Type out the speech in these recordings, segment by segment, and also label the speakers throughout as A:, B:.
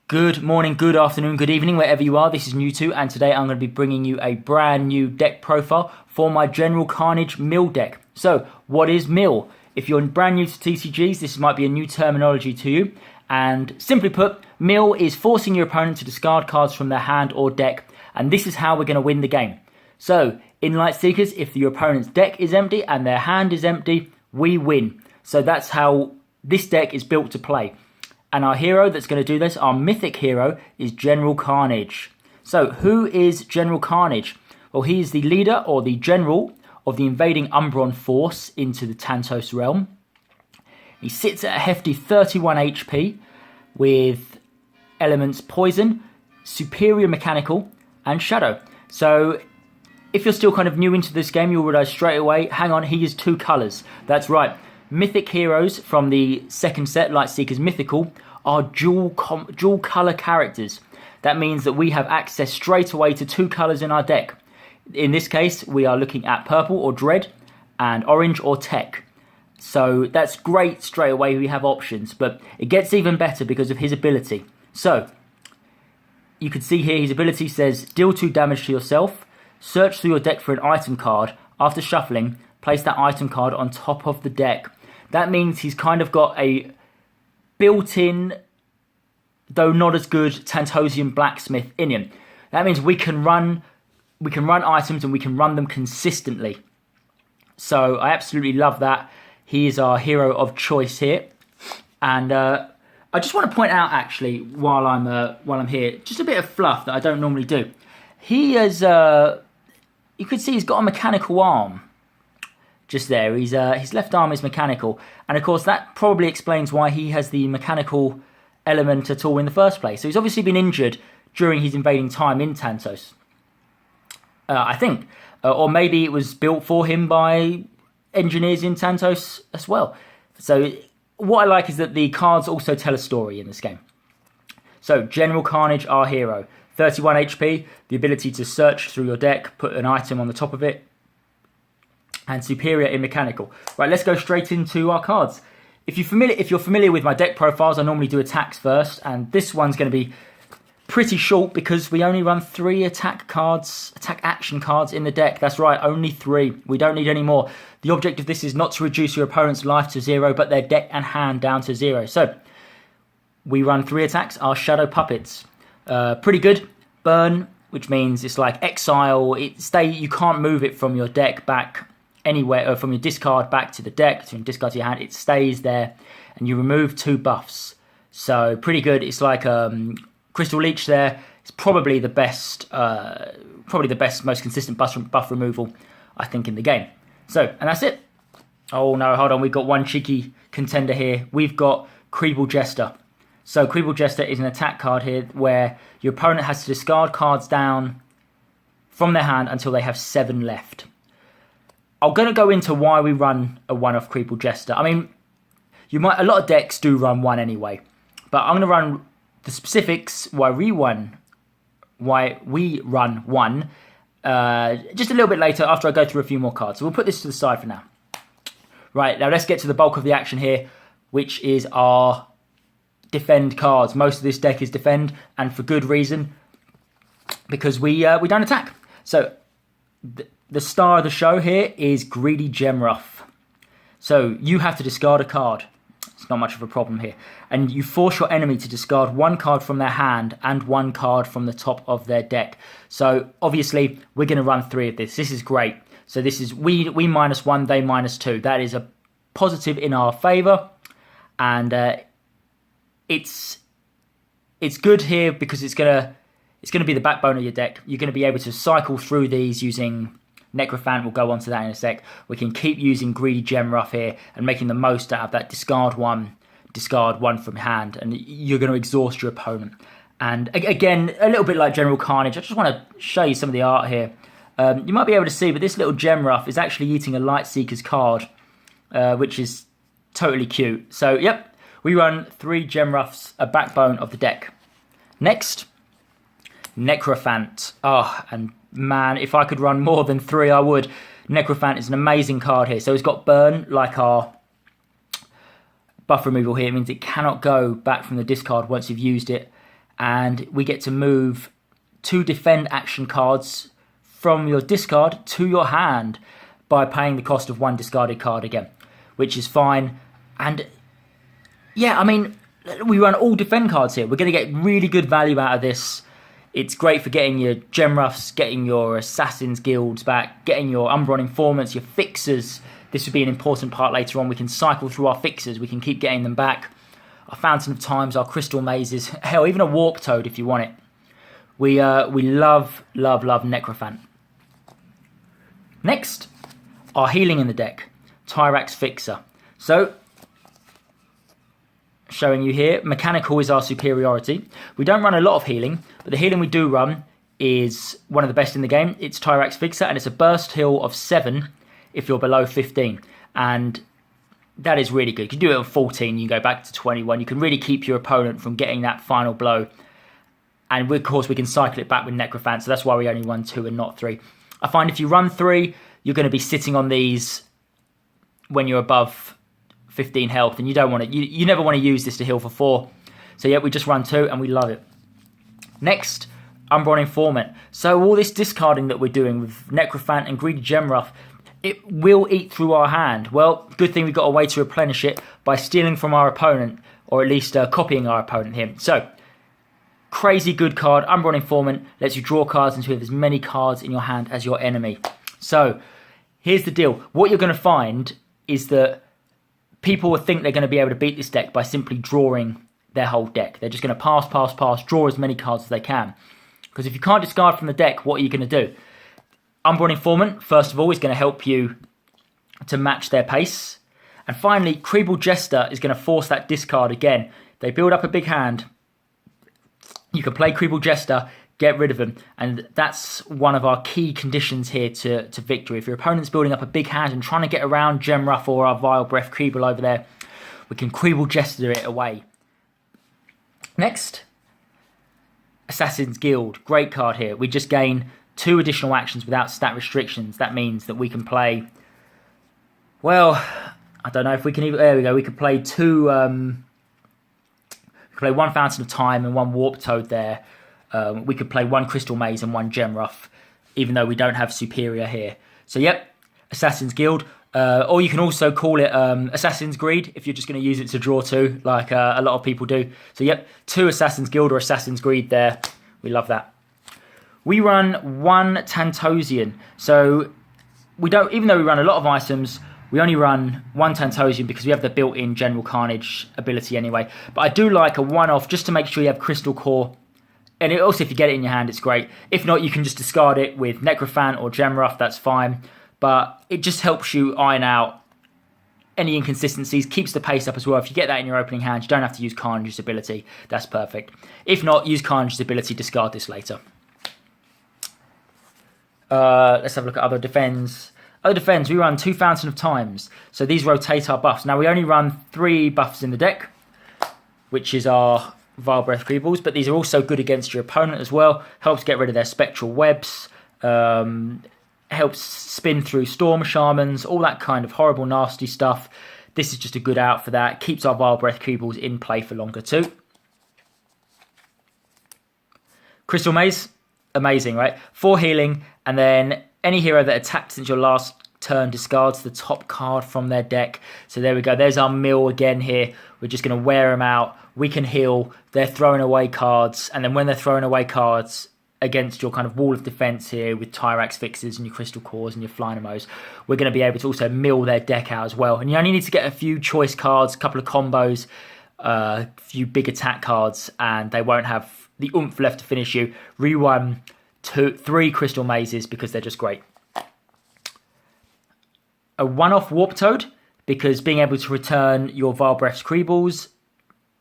A: Good morning, good afternoon, good evening, wherever you are. This is New2, and today I'm going to be bringing you a brand new deck profile for my General Carnage mill deck. So, what is mill? If you're brand new to TCGs, this might be a new terminology to you. And simply put, mill is forcing your opponent to discard cards from their hand or deck, and this is how we're going to win the game. So, in Lightseekers, if your opponent's deck is empty and their hand is empty, we win. So that's how this deck is built to play. And our hero that's going to do this, our mythic hero, is General Carnage. So, who is General Carnage? Well, he is the leader or the general of the invading Umbron force into the Tantos realm. He sits at a hefty 31 HP with elements Poison, Superior Mechanical, and Shadow. So, if you're still kind of new into this game, you'll realise straight away, hang on, he is two colours. That's right. Mythic heroes from the second set, Lightseekers Mythical, are dual colour characters. That means that we have access straight away to two colours in our deck. In this case, we are looking at purple or Dread and orange or Tech. So that's great straight away, we have options, but it gets even better because of his ability. So, you can see here his ability says, deal 2 damage to yourself, search through your deck for an item card, after shuffling, place that item card on top of the deck. That means he's kind of got a built-in, though not as good, Tantosian Blacksmith in him. That means we can run items and we can run them consistently. So I absolutely love that. He is our hero of choice here. And I just want to point out actually while I'm here, just a bit of fluff that I don't normally do. He has you could see he's got a mechanical arm. Just there, his left arm is mechanical, and of course that probably explains why he has the mechanical element at all in the first place. So he's obviously been injured during his invading time in Tantos, I think, or maybe it was built for him by engineers in Tantos as well. So what I like is that the cards also tell a story in this game. So General Carnage, our hero, 31 HP, the ability to search through your deck, put an item on the top of it, and superior in mechanical. Right, let's go straight into our cards. If you're familiar with my deck profiles, I normally do attacks first, and this one's going to be pretty short because we only run 3 attack action cards in the deck. That's right, only 3. We don't need any more. The object of this is not to reduce your opponent's life to 0, but their deck and hand down to 0. So, we run 3 attacks, our Shadow Puppets. Pretty good. Burn, which means it's like exile. You can't move it from your deck back anywhere, or from your discard back to the deck, to discard to your hand. It stays there, and you remove 2 buffs. So pretty good. It's like Crystal Leech there. It's probably the best, most consistent buff removal, I think, in the game. So, and that's it. Oh no, hold on. We've got one cheeky contender here. We've got Quibble Jester. So Quibble Jester is an attack card here where your opponent has to discard cards down from their hand until they have 7 left. I'm going to go into why we run a one-off Quibble Jester. I mean, a lot of decks do run 1 anyway, but I'm going to run the specifics why we run 1 just a little bit later after I go through a few more cards. So we'll put this to the side for now. Right, now let's get to the bulk of the action here, which is our defend cards. Most of this deck is defend, and for good reason, because we don't attack. So the star of the show here is Greedy Gemruff. So you have to discard a card. It's not much of a problem here. And you force your enemy to discard 1 card from their hand and 1 card from the top of their deck. So obviously we're going to run 3 of this. This is great. So this is we -1, they -2. That is a positive in our favour, and it's good here because it's gonna be the backbone of your deck. You're going to be able to cycle through these using Necrophant. We'll go on to that in a sec. We can keep using Greedy Gemruff here and making the most out of that discard one from hand, and you're going to exhaust your opponent. And again, a little bit like General Carnage, I just want to show you some of the art here. You might be able to see, but this little Gemruff is actually eating a Lightseekers card, which is totally cute. So, yep, we run 3 Gemruffs, a backbone of the deck. Next, Necrophant. And man, if I could run more than 3, I would. Necrophant is an amazing card here. So it's got Burn, like our buff removal here. It means it cannot go back from the discard once you've used it. and we get to move 2 defend action cards from your discard to your hand by paying the cost of 1 discarded card again, which is fine. And yeah, I mean, we run all defend cards here. We're going to get really good value out of this. It's great for getting your Gemruffs, getting your Assassin's Guilds back, getting your Umbron Informants, your Fixers. This would be an important part later on. We can cycle through our Fixers. We can keep getting them back. Our Fountain of Times, our Crystal Mazes. Hell, even a Warp Toad if you want it. We love Necrophant. Next, our healing in the deck. Tyrax Fixer. So, showing you here, Mechanical is our superiority. We don't run a lot of healing, but the healing we do run is one of the best in the game. It's Tyrax Fixer, and it's a burst heal of 7 if you're below 15. And that is really good. You can do it on 14, you can go back to 21. You can really keep your opponent from getting that final blow. And of course, we can cycle it back with Necrophant, so that's why we only run 2 and not 3. I find if you run 3, you're going to be sitting on these when you're above 15 health, and you don't want to. You never want to use this to heal for 4. So yeah, we just run 2, and we love it. Next, Umbron Informant. So all this discarding that we're doing with Necrophant and Greedy Gemruff, it will eat through our hand. Well, good thing we've got a way to replenish it by stealing from our opponent, or at least copying our opponent here. So, crazy good card. Umbron Informant lets you draw cards and have as many cards in your hand as your enemy. So, here's the deal. What you're going to find is that people will think they're going to be able to beat this deck by simply drawing their whole deck. They're just going to pass, draw as many cards as they can. Because if you can't discard from the deck, what are you going to do? Umbron Informant, first of all, is going to help you to match their pace. And finally, Quibble Jester is going to force that discard again. They build up a big hand. You can play Quibble Jester, get rid of them. And that's one of our key conditions here to victory. If your opponent's building up a big hand and trying to get around Gemruff or our Vile Breath Quibble over there, we can Quibble Jester it away. Next, Assassin's Guild. Great card here. We just gain 2 additional actions without stat restrictions. That means that we can play, well, I don't know if we can even, there we go, we could play 2, play 1 Fountain of Time and 1 Warp Toad there. We could play 1 Crystal Maze and 1 Gemruff, even though we don't have Superior here. So yep, Assassin's Guild. Or you can also call it Assassin's Greed if you're just going to use it to draw 2, like a lot of people do. So yep, 2 Assassin's Guild or Assassin's Greed there. We love that. We run 1 Tantosian. So we don't, even though we run a lot of items, we only run 1 Tantosian because we have the built-in General Carnage ability anyway. But I do like a one-off just to make sure you have Crystal Core. And also, if you get it in your hand, it's great. If not, you can just discard it with Necrophant or Gemruff, that's fine. But it just helps you iron out any inconsistencies, keeps the pace up as well. If you get that in your opening hand, you don't have to use Carnage's ability. That's perfect. If not, use Carnage's ability, discard this later. Let's have a look at other defends. Other defends, we run 2 Fountain of Times. So these rotate our buffs. Now, we only run 3 buffs in the deck, which is our Vile Breath Quibbles, but these are also good against your opponent as well. Helps get rid of their Spectral Webs. Helps spin through Storm Shamans, all that kind of horrible, nasty stuff. This is just a good out for that. Keeps our Vile Breath Quibbles in play for longer too. Crystal Maze, amazing, right? 4 healing, and then any hero that attacked since your last turn discards the top card from their deck. So there we go. There's our mill again here. We're just going to wear them out. We can heal. They're throwing away cards. And then when they're throwing away cards against your kind of wall of defense here with Tyrax Fixes and your Crystal Cores and your Flynamos, we're going to be able to also mill their deck out as well. And you only need to get a few choice cards, a couple of combos, a few big attack cards, and they won't have the oomph left to finish you. Rerun 3 Crystal Mazes because they're just great. A one-off Warp Toad, because being able to return your Vile Breath's Quibbles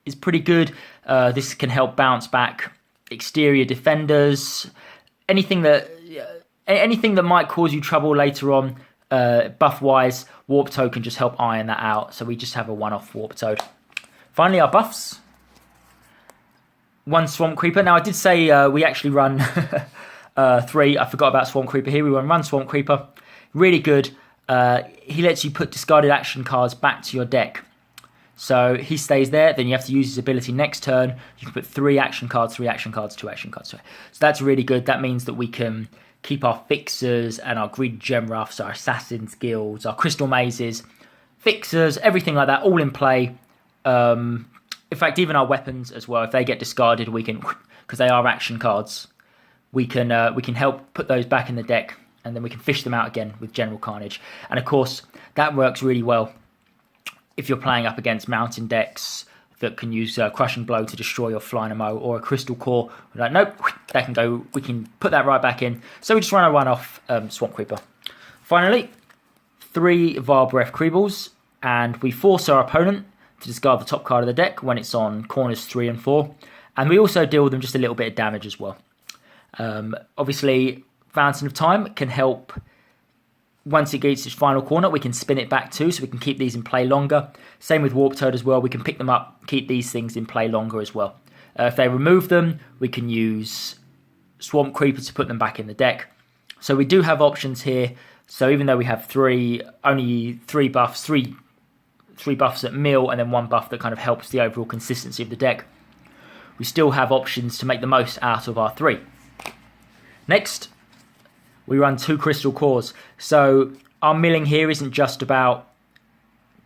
A: is pretty good. This can help bounce back exterior defenders, anything that might cause you trouble later on, buff-wise. Warp Toad can just help iron that out. So we just have a one-off Warp Toad. Finally, our buffs. 1 Swamp Creeper. Now, I did say we actually run 3. I forgot about Swamp Creeper here. We run 1 Swamp Creeper. Really good. He lets you put discarded action cards back to your deck. So he stays there, then you have to use his ability next turn. You can put 3 action cards, 2 action cards. So that's really good. That means that we can keep our fixers and our greedy gemruffs, our assassins guilds, our crystal mazes, fixers, everything like that, all in play. In fact, even our weapons as well, if they get discarded, we can, because they are action cards, we can help put those back in the deck, and then we can fish them out again with General Carnage. And of course, that works really well if you're playing up against mountain decks that can use Crushing Blow to destroy your Flynamo, or a Crystal Core. We're like, nope, that can go. We can put that right back in. So we just run a one-off Swamp Creeper. Finally, 3 Vile Breath Quibbles, and we force our opponent to discard the top card of the deck when it's on corners 3 and 4. And we also deal with them just a little bit of damage as well. Obviously, Fountain of Time can help. Once it gets its final corner, we can spin it back too, so we can keep these in play longer. Same with Warp Toad as well. We can pick them up, keep these things in play longer as well. If they remove them, we can use Swamp Creeper to put them back in the deck. So we do have options here. So even though we have only 3 buffs, three buffs at mill, and then 1 buff that kind of helps the overall consistency of the deck, we still have options to make the most out of our 3. Next, we run 2 Crystal Cores. So our milling here isn't just about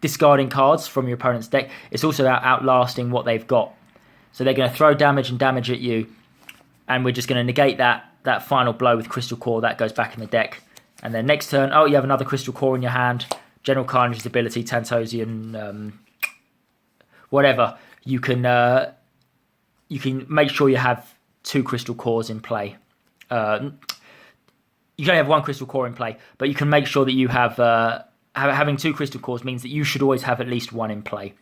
A: discarding cards from your opponent's deck. It's also about outlasting what they've got. So they're going to throw damage and damage at you, and we're just going to negate that final blow with Crystal Core. That goes back in the deck. And then next turn, you have another Crystal Core in your hand. General Carnage's ability, Tantosian, whatever. You can make sure you have 2 Crystal Cores in play. You can only have 1 Crystal Core in play, but you can make sure that you have having 2 Crystal Cores means that you should always have at least 1 in play.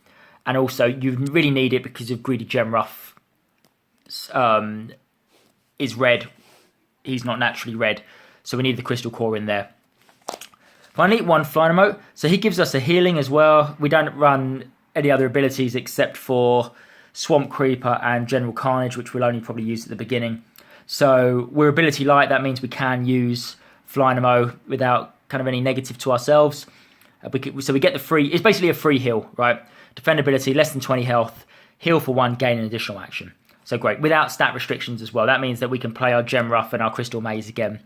A: And also, you really need it because of Greedy Gemruff is red. He's not naturally red, so we need the Crystal Core in there. Finally, 1 Flynamo. So he gives us a healing as well. We don't run any other abilities except for Swamp Creeper and General Carnage, which we'll only probably use at the beginning. So we're ability light. That means we can use Flynamo without kind of any negative to ourselves. So we get the free. It's basically a free heal, right? Defend ability, less than 20 health. Heal for 1, gain an additional action. So great. Without stat restrictions as well. That means that we can play our Gemruff and our Crystal Maze again.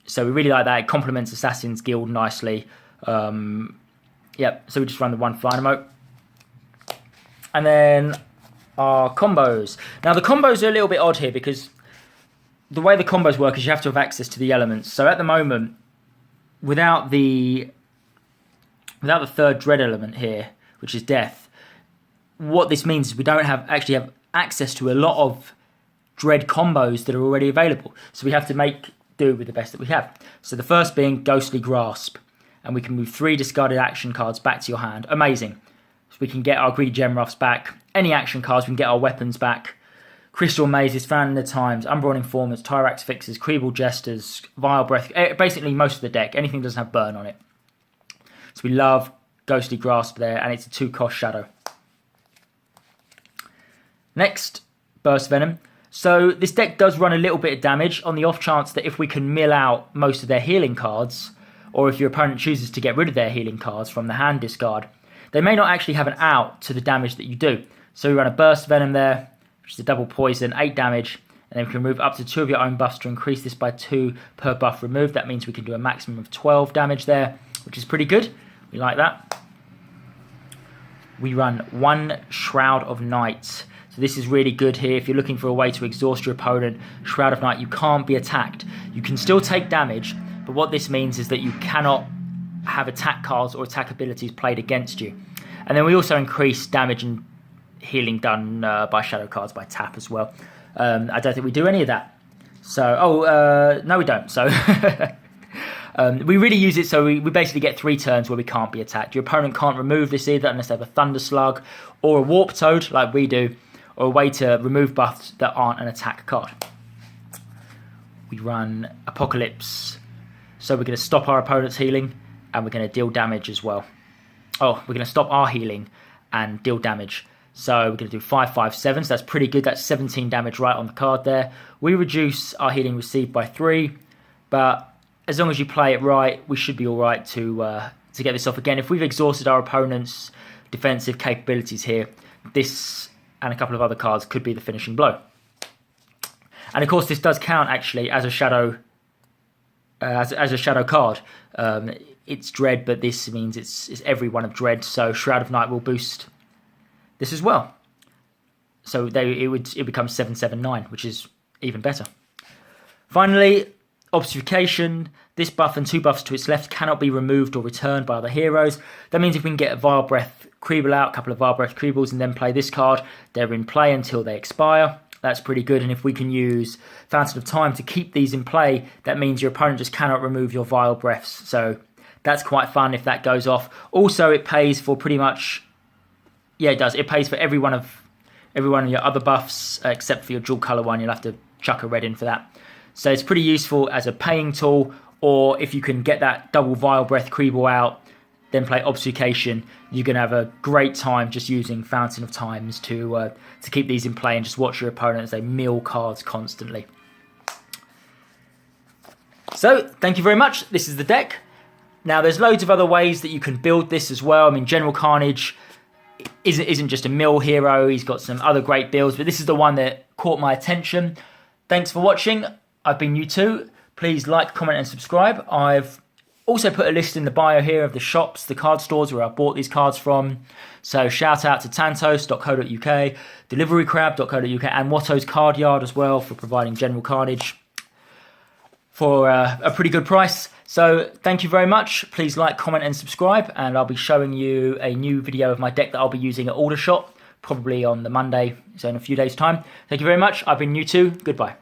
A: So we really like that. It complements Assassin's Guild nicely. Yep. So we just run the 1 Flynamo. And then our combos. Now the combos are a little bit odd here because the way the combos work is you have to have access to the elements. So at the moment, without the 3rd dread element here, which is death, what this means is we don't actually have access to a lot of dread combos that are already available. So we have to make do with the best that we have. So the first being Ghostly Grasp, and we can move 3 discarded action cards back to your hand. Amazing. So we can get our Greedy Gemruffs back. Any action cards, we can get our weapons back. Crystal Mazes, Fountain of Times, Umbral Informers, Tyrax Fixers, Quibble Jesters, Vile Breath, basically most of the deck. Anything that doesn't have burn on it. So we love Ghostly Grasp there, and it's a 2-cost shadow. Next, Burst Venom. So this deck does run a little bit of damage on the off chance that if we can mill out most of their healing cards, or if your opponent chooses to get rid of their healing cards from the hand discard, they may not actually have an out to the damage that you do. So we run a Burst Venom there, which is a double poison, 8 damage, and then we can remove up to 2 of your own buffs to increase this by 2 per buff removed. That means we can do a maximum of 12 damage there, which is pretty good. We like that. We run 1 Shroud of Night. So this is really good here. If you're looking for a way to exhaust your opponent, Shroud of Night, you can't be attacked. You can still take damage, but what this means is that you cannot have attack cards or attack abilities played against you. And then we also increase damage and healing done by shadow cards by tap as well. I don't think we do any of that. So, no we don't. So, we really use it so we basically get 3 turns where we can't be attacked. Your opponent can't remove this either unless they have a Thunder Slug or a Warp Toad like we do, or a way to remove buffs that aren't an attack card. We run Apocalypse. So we're going to stop our opponent's healing and we're going to deal damage as well. Oh, we're going to stop our healing and deal damage. So we're going to do 5, 5, 7. So that's pretty good. That's 17 damage right on the card there. We reduce our healing received by 3. But as long as you play it right, we should be all right to get this off again. If we've exhausted our opponent's defensive capabilities here. This and a couple of other cards could be the finishing blow. And of course, this does count actually as a shadow, as a shadow card. It's Dread, but this means it's every one of Dread. So Shroud of Night will boost this as well. So it becomes 7/7/9, which is even better. Finally, Obfuscation. This buff and 2 buffs to its left cannot be removed or returned by other heroes. That means if we can get a Vile Breath Quibble out, a couple of Vile Breath Quibbles, and then play this card, they're in play until they expire. That's pretty good. And if we can use Fountain of Time to keep these in play, that means your opponent just cannot remove your Vile Breaths. So that's quite fun if that goes off. Also, it pays for pretty much... Yeah, it does. It pays for every one of your other buffs, except for your dual colour one. You'll have to chuck a red in for that. So it's pretty useful as a paying tool, or if you can get that double Vile Breath Quibble out, then play Obfuscation, you're going to have a great time just using Fountain of Times to keep these in play and just watch your opponent as they mill cards constantly. So, thank you very much. This is the deck. Now, there's loads of other ways that you can build this as well. I mean, General Carnage isn't just a mill hero. He's got some other great builds, but this is the one that caught my attention. Thanks for watching. I've been U2. Please like, comment and subscribe. I've also put a list in the bio here of the shops, the card stores where I bought these cards from. So shout out to tantos.co.uk, deliverycrab.co.uk and Watto's Card Yard as well for providing General Carnage for a pretty good price. So thank you very much. Please like, comment and subscribe, and I'll be showing you a new video of my deck that I'll be using at Aldershot, probably on the Monday, so in a few days' time. Thank you very much. I've been U2. Goodbye.